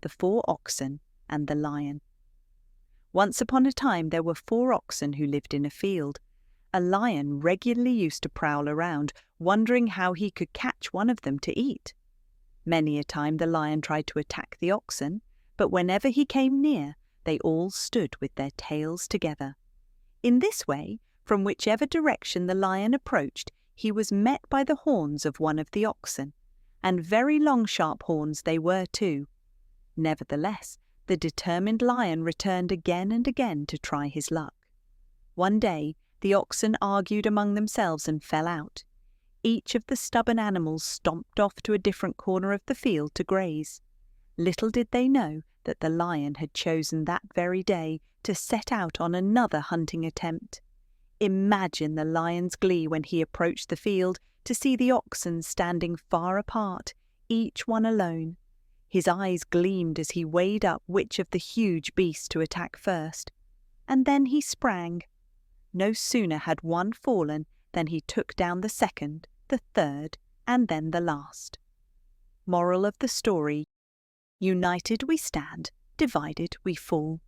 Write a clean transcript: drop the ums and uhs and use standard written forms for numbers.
the 4 Oxen and the Lion. Once upon a time there were 4 oxen who lived in a field. A lion regularly used to prowl around, wondering how he could catch one of them to eat. Many a time the lion tried to attack the oxen, but whenever he came near, they all stood with their tails together. In this way, from whichever direction the lion approached, he was met by the horns of one of the oxen, and very long sharp horns they were too. Nevertheless, the determined lion returned again and again to try his luck. One day, the oxen argued among themselves and fell out. Each of the stubborn animals stomped off to a different corner of the field to graze. Little did they know that the lion had chosen that very day to set out on another hunting attempt. Imagine the lion's glee when he approached the field to see the oxen standing far apart, each one alone. His eyes gleamed as he weighed up which of the huge beasts to attack first. And then he sprang. No sooner had one fallen than he took down the second, the third, and then the last. Moral of the story: united we stand, divided we fall.